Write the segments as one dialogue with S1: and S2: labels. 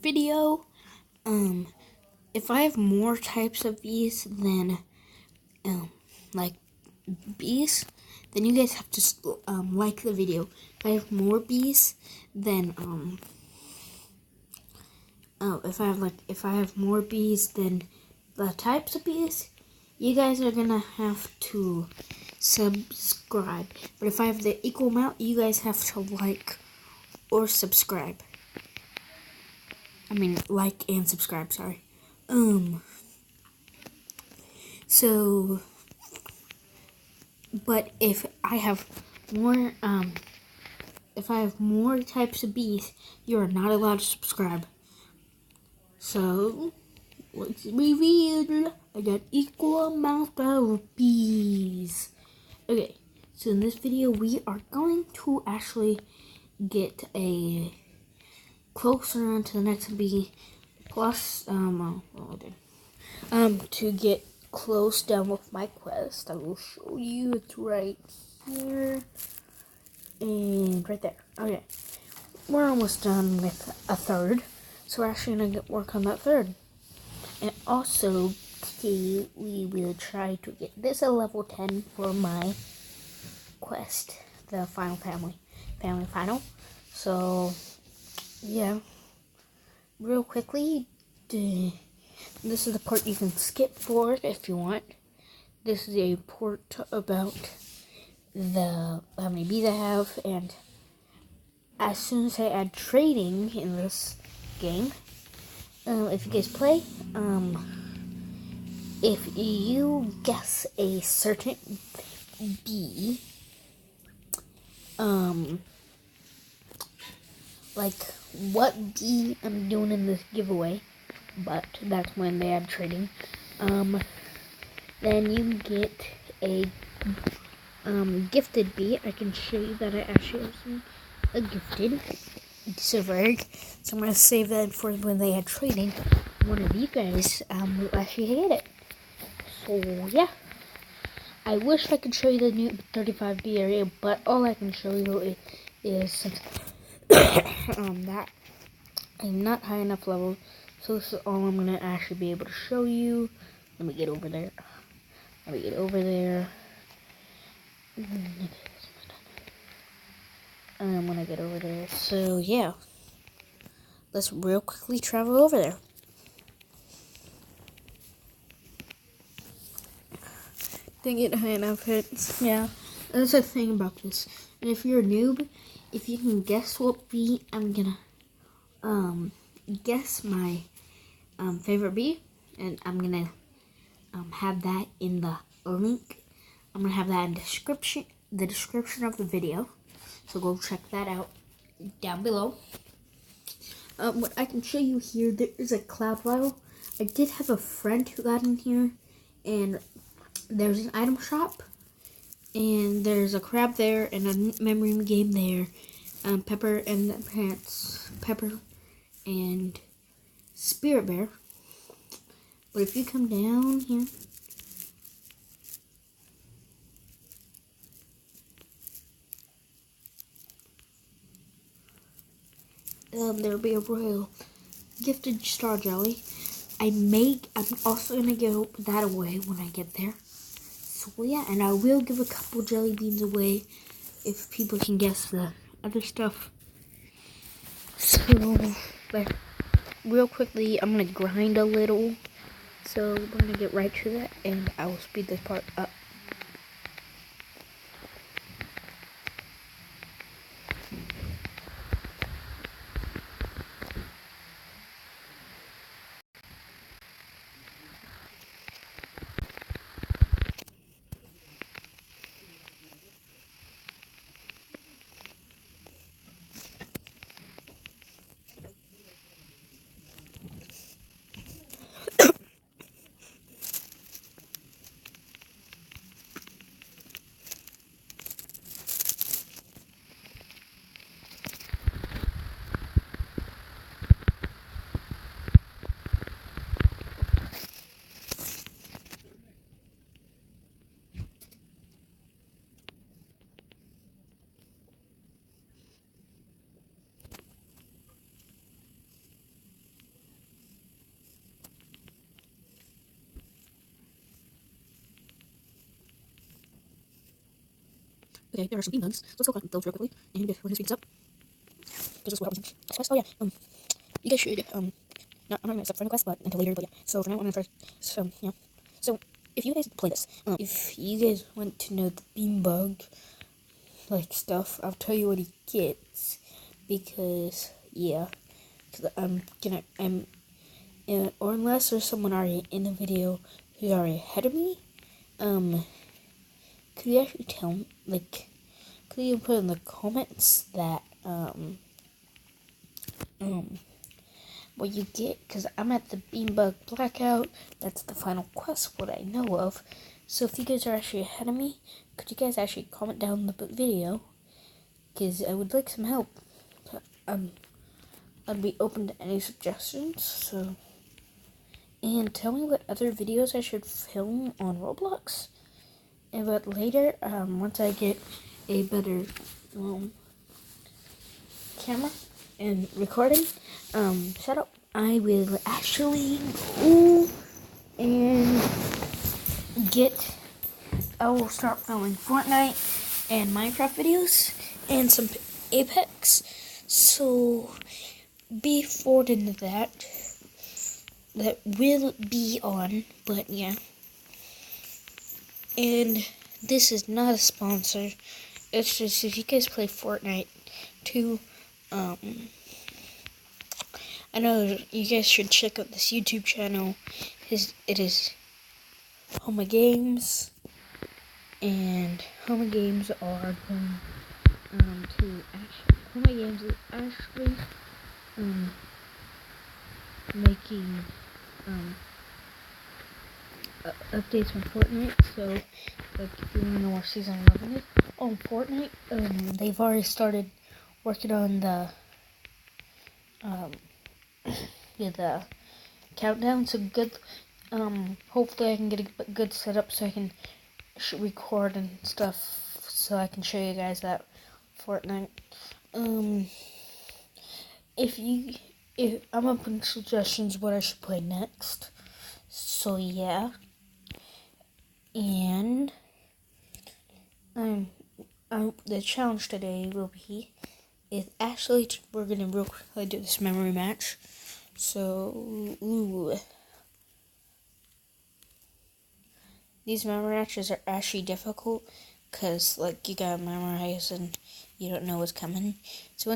S1: video. If I have more types of bees than like bees, then you guys have to like the video. If I have more bees, then if I have more bees than the types of bees, you guys are gonna have to subscribe. But if I have the equal amount, you guys have to like or subscribe. I mean, like and subscribe, sorry. So, but if I have more types of bees, you are not allowed to subscribe. So, let's reveal. I got equal amount of bees. Okay, so in this video, we are going to actually get a closer to the next bee. Plus, to get close down with my quest, I will show you. It's right here and right there. Okay, we're almost done with a third, so we're actually gonna work on that third. And also, today we will try to get this at level 10 for my quest, the final family final. So, yeah, real quickly, this is the part you can skip forward if you want. This is a part about how many bees I have, and as soon as I add trading in this game, if you guys play, if you guess a certain bee, like what bee I'm doing in this giveaway, but that's when they add trading, then you get a gifted bee. I can show you that I actually have a gifted silver egg, so I'm going to save that for when they add trading. One of you guys will actually get it. So yeah, I wish I could show you the new 35 bee area, but all I can show you is that I'm not high enough level, so this is all I'm going to actually be able to show you. Let me get over there. When I get over there. So yeah, let's real quickly travel over there. Didn't get high enough hits. Yeah, that's the thing about this. And if you're a noob, if you can guess what bee I'm gonna guess my favorite bee, and I'm gonna have that in the link. I'm gonna have that in the description of the video. So go check that out down below. What I can show you here, there is a cloud vial. I did have a friend who got in here, and there's an item shop, and there's a crab there, and a memory game there. Pepper and Spirit Bear. But if you come down here, there'll be a royal gifted star jelly. I'm also gonna give that away when I get there. So yeah, and I will give a couple jelly beans away if people can guess the other stuff. So, but real quickly, I'm gonna grind a little. So we're gonna get right to that, and I will speed this part up. Okay, there are some bean bugs. Let's go collect those real quickly. And when this speeds up, because this is what happens. Oh yeah, you guys should, I'm not gonna accept friend requests, but until later, but yeah. So for now, I'm gonna first, so, yeah. So, if you guys play this, if you guys want to know the bean bug, like, stuff, I'll tell you what he gets, because, yeah, because or unless there's someone already in the video who's already ahead of me, could you actually tell me, like, could you put in the comments that, what you get? Because I'm at the Beanbug Blackout. That's the final quest, what I know of. So if you guys are actually ahead of me, could you guys actually comment down the video? Because I would like some help. I'd be open to any suggestions. So, and tell me what other videos I should film on Roblox. And but later, once I get a better camera and recording, shut up. I will actually go and I will start filming Fortnite and Minecraft videos and some Apex. So be forward into that. That will be on, but yeah. And this is not a sponsor. It's just if you guys play Fortnite too, I know you guys should check out this YouTube channel. It is Homa Games, and Homa Games are going Homa Games is actually making updates on Fortnite. So like if you want to know where season 11 is on Fortnite, they've already started working on the the countdown. So good. Hopefully I can get a good setup so I can record and stuff, so I can show you guys that Fortnite. If I'm open to suggestions what I should play next. So yeah, and the challenge today will be we're gonna real quickly do this memory match. So these memory matches are actually difficult because like you gotta memorize and you don't know what's coming. So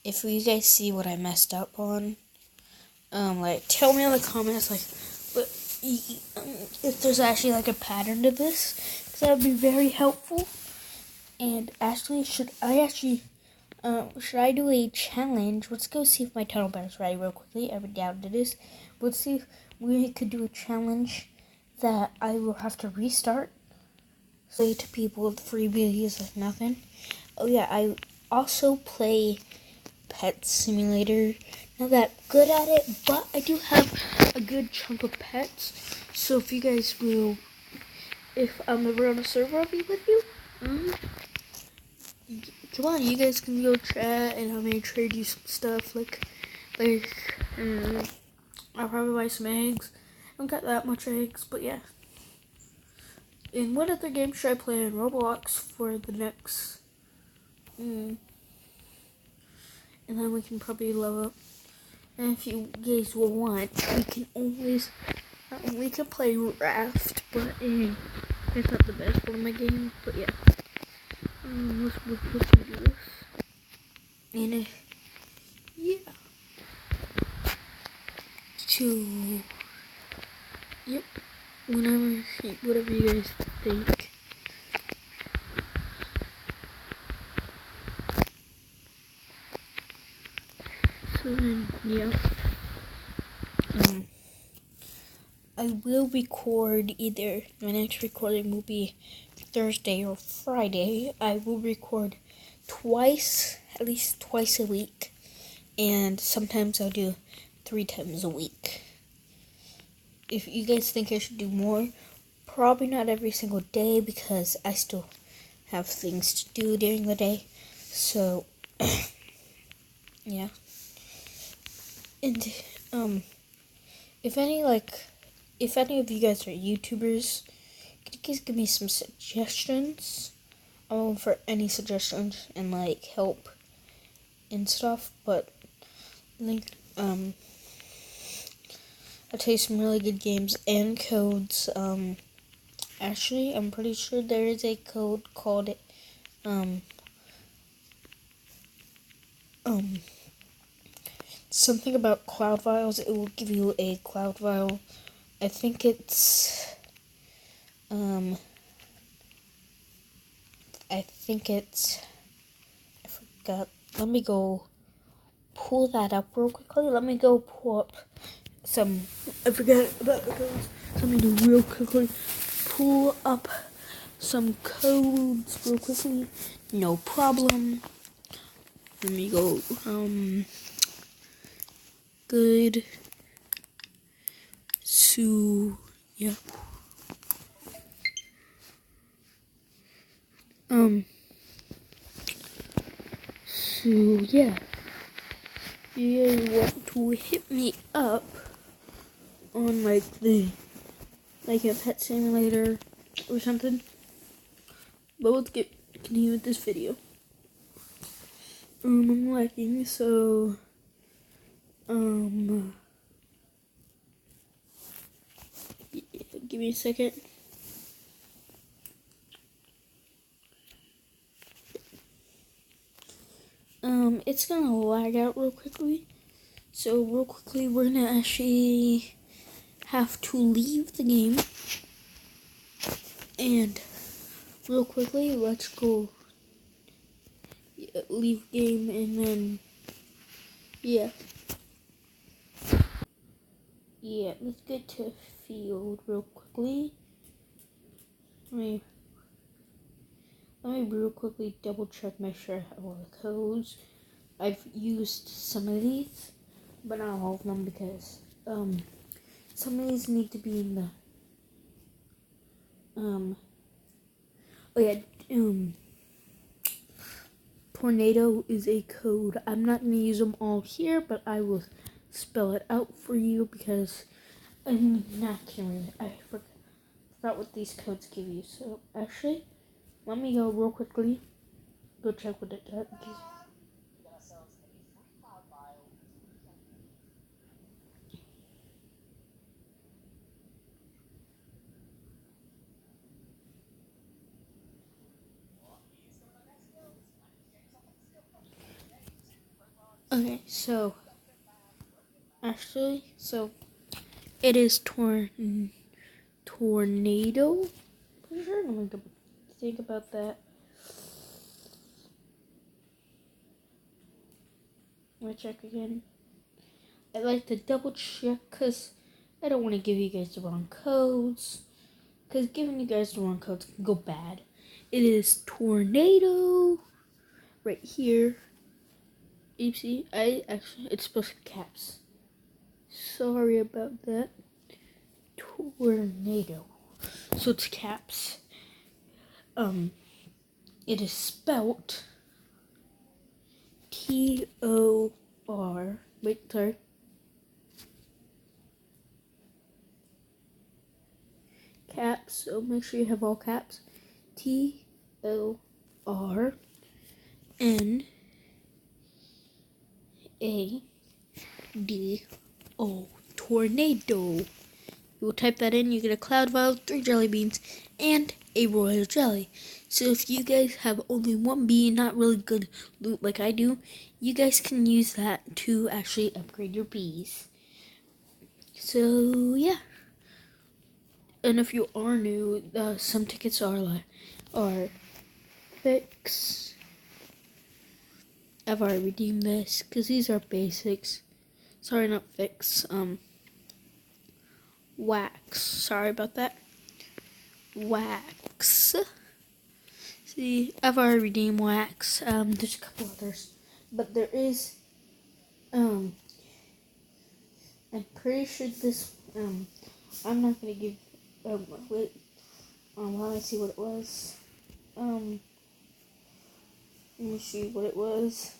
S1: if you guys see what I messed up on, like tell me in the comments if there's actually like a pattern to this, because that would be very helpful. And actually, should I do a challenge? Let's go see if my tunnel bear is ready real quickly. I doubt it is. Let's see if we could do a challenge that I will have to restart. Say to people with freebies like nothing. Oh yeah, I also play Pet Simulator. Not that good at it, but I do have a good chunk of pets. So if you guys will, if I'm ever on a server, I'll be with you. Come on, you guys can go chat and I may trade you some stuff I'll probably buy some eggs. I don't got that much eggs, but yeah. And what other game should I play in Roblox for the next? And then we can probably level up. And if you guys will want, we can play Raft, but it's not the best one of my game. But yeah, let's do this. And yeah, yep, whatever you guys think. So then, yeah. I will record either, my next recording will be Thursday or Friday. I will record at least twice a week. And sometimes I'll do 3 times a week. If you guys think I should do more, probably not every single day because I still have things to do during the day. So, yeah. And, if any of you guys are YouTubers, could you guys give me some suggestions I'm open for any suggestions and like help and stuff, but like I'll tell you some really good games and codes. Actually, I'm pretty sure there is a code called um um something about cloud vials. It will give you a cloud vial. I think it's um I think it's I forgot. Let me go pull that up real quickly. Let me go pull up some. I forgot about the codes. Let me do real quickly. Pull up some codes real quickly. No problem. Let me go. Good. So yeah. Um. So yeah. You guys want to hit me up on like a pet simulator or something? But let's continue with this video. I'm lagging, so yeah, give me a second. It's gonna lag out real quickly. So real quickly, we're gonna actually have to leave the game. And real quickly, let's go leave game and then yeah. Yeah, let's get to field real quickly. Let me real quickly double check, make sure I have all the codes. I've used some of these, but not all of them because some of these need to be in the oh yeah, tornado is a code. I'm not gonna use them all here, but I will spell it out for you because I'm not kidding. I forgot what these codes give you. So actually, let me go real quickly. Go check what it does. Okay, so actually, it is tornado. Pretty sure. Let me think about that. Let me check again. I like to double check because I don't want to give you guys the wrong codes. Because giving you guys the wrong codes can go bad. It is tornado right here. Oopsie, it's supposed to be caps. Sorry about that. Tornado. So it's caps. It is spelt T-O-R. Wait, sorry. Caps, so make sure you have all caps. Tornado. Tornado. You will type that in, you get a cloud vial, 3 jelly beans, and a royal jelly. So if you guys have only one bee, not really good loot like I do, you guys can use that to actually upgrade your bees. So yeah. And if you are new, some tickets are fix. I've already redeemed this because these are basics. Sorry, not fix. Wax. Sorry about that. Wax. See, I've already redeemed wax. There's a couple others, but there is. I'm pretty sure this. I'm not gonna give. Wait. While I see what it was. Let me see what it was.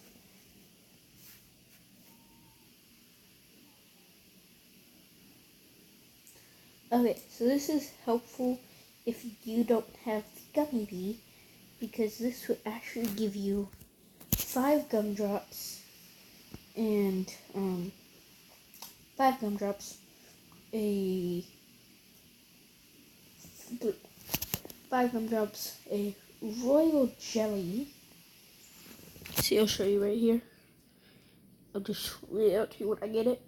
S1: Okay, so this is helpful if you don't have the gummy bee. because this would actually give you 5 gumdrops and 5 gumdrops, a 5 gumdrops, a royal jelly. See, I'll show you right here. I'll just read it out to you when I get it.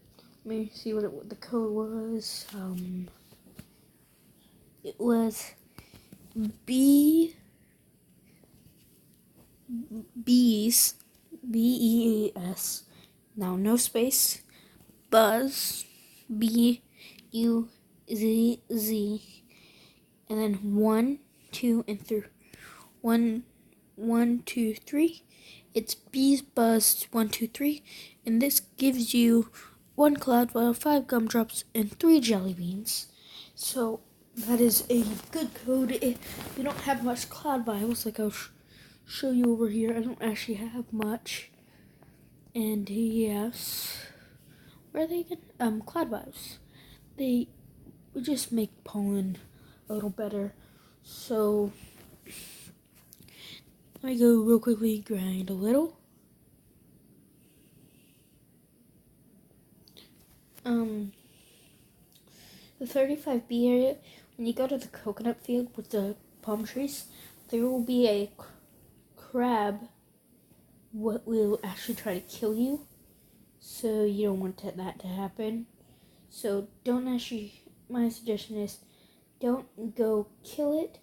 S1: Let me see what the code was. It was Bees, BEAS. Now no space. Buzz, BUZZ, and then 1, 2, and 3. 1, 2, 3. It's Bees Buzz 1, 2, 3, and this gives you 1 cloud vial, 5 gumdrops, and 3 jelly beans. So that is a good code if you don't have much cloud vials. Like I'll show you over here. I don't actually have much. And yes, where are they again? Cloud vials. They just make pollen a little better. So let me go real quickly, grind a little. The 35B area, when you go to the coconut field with the palm trees, there will be a crab what will actually try to kill you. So you don't want that to happen. So don't actually, my suggestion is don't go kill it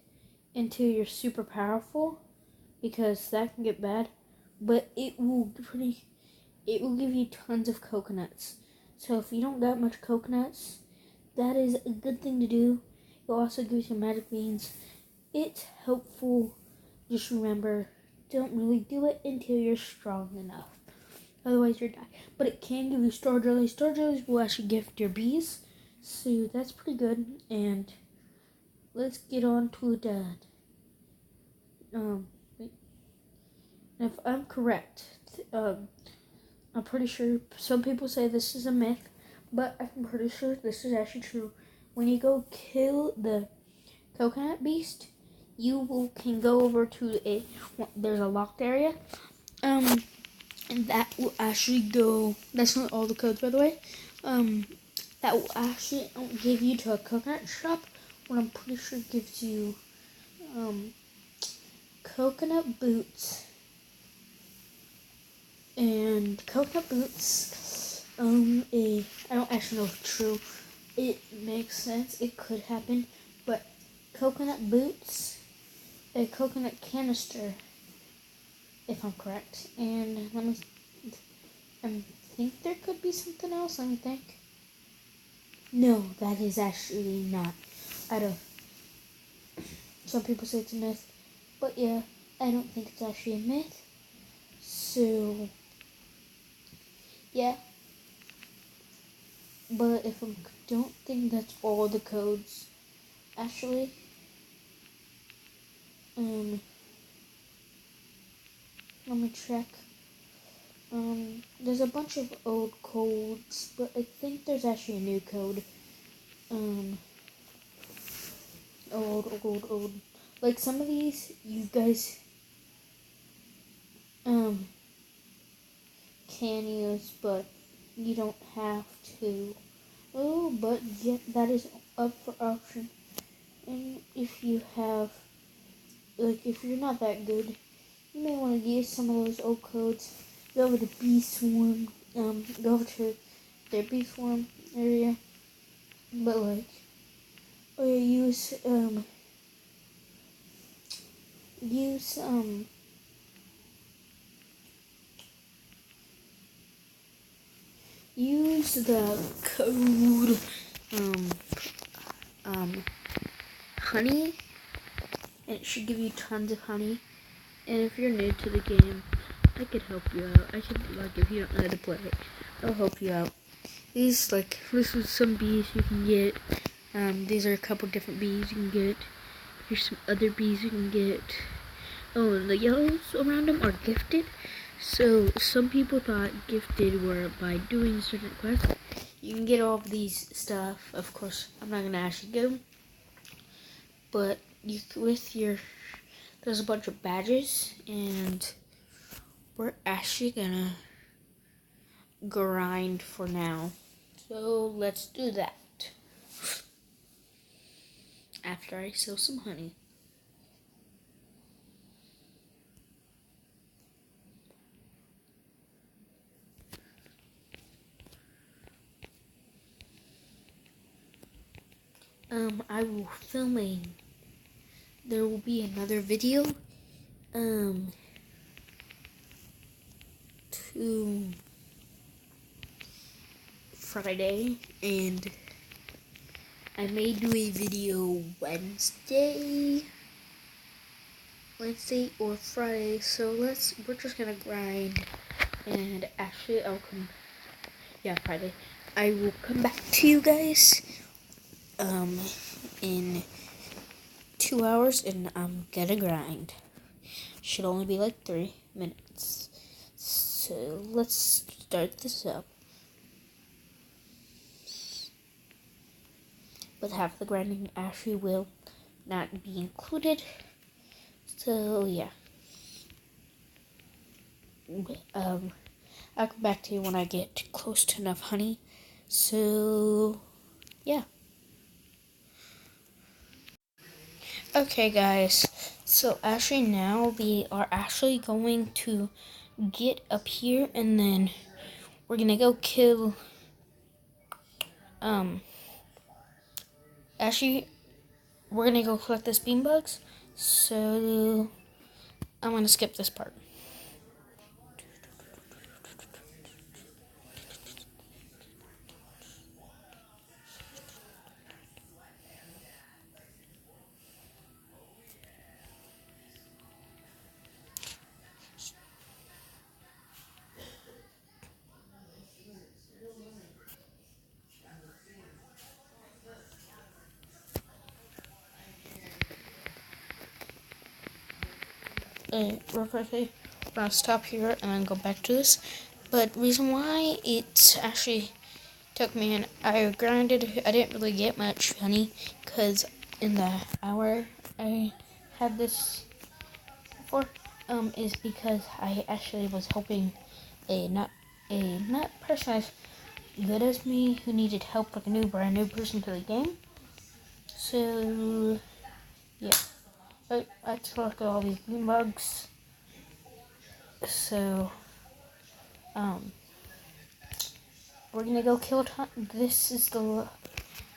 S1: until you're super powerful, because that can get bad. But it will give you tons of coconuts. So if you don't got much coconuts, that is a good thing to do. It'll also give you some magic beans. It's helpful. Just remember, don't really do it until you're strong enough. Otherwise, you'll die. But it can give you star jellies. Star jellies will actually gift your bees. So that's pretty good. And let's get on to that. If I'm correct, I'm pretty sure some people say this is a myth, but I'm pretty sure this is actually true. When you go kill the coconut beast, you can go over to there's a locked area, and that will actually go, that's not all the codes by the way, that will actually give you to a coconut shop, what I'm pretty sure gives you, coconut boots, and coconut boots, I don't actually know if it's true, it makes sense, it could happen, but coconut boots, a coconut canister, if I'm correct, and let me, I think there could be something else, let me think. No, that is actually not. Some people say it's a myth, but yeah, I don't think it's actually a myth. So, yeah. But if I don't think that's all the codes, actually, let me check. There's a bunch of old codes, but I think there's actually a new code. Old. Like some of these, you guys, can use, but you don't have to. Oh, but yeah, that is up for option. And if you have, like, if you're not that good, you may want to use some of those old codes. Go over to Bee Swarm, go over to their Bee Swarm area, but like, or use the code, honey, and it should give you tons of honey. And if you're new to the game, I could help you out. If you don't know how to play, I'll help you out. This is some bees you can get. These are a couple different bees you can get. Here's some other bees you can get. Oh, and the yellows around them are gifted. So some people thought gifted were by doing certain quests. You can get all of these stuff. Of course, I'm not gonna actually get them, but with there's a bunch of badges, and we're actually gonna grind for now. So let's do that. After I sell some honey. I will film there will be another video, to Friday, and I may do a video Wednesday or Friday, so we're just gonna grind, and actually Friday. I will come back to you guys, in 2 hours, and I'm gonna grind. Should only be like 3 minutes. So let's start this up. But half the grinding actually will not be included. So yeah. I'll come back to you when I get close to enough honey. So yeah. Okay guys, so actually now we are actually going to get up here, and then we're gonna go kill, actually we're gonna go collect this bean bugs, so I'm gonna skip this part. Real quickly, we're gonna stop here and then go back to this. But reason why it actually took me I grinded, I didn't really get much honey, because in the hour I had this for, is because I actually was helping a not person as good as me who needed help, like a brand new person to the game. So yeah. I took all these bean bugs. So, we're gonna go kill. This is the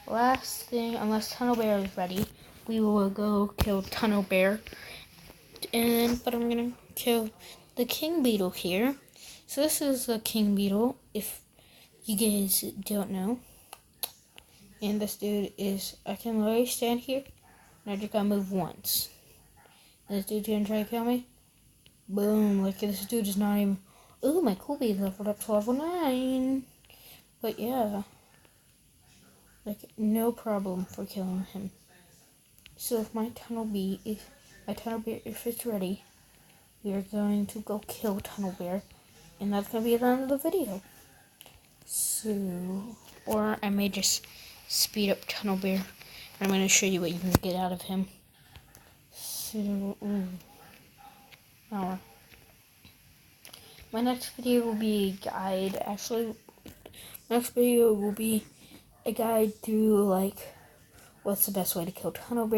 S1: last thing, unless Tunnel Bear is ready. We will go kill Tunnel Bear, but I'm gonna kill the King Beetle here. So this is the King Beetle, if you guys don't know. And this dude is, I can literally stand here, and I just gotta move once. This dude's gonna try to kill me. Boom, like this dude is not even, ooh, my cool bee leveled up to level 9. But yeah, like no problem for killing him. So if my tunnel bear, if it's ready, we are going to go kill Tunnel Bear, and that's gonna be the end of the video. So, or I may just speed up Tunnel Bear, and I'm gonna show you what you can get out of him. So, my next video will be a guide. Actually, next video will be a guide through like what's the best way to kill Tunnel Bear.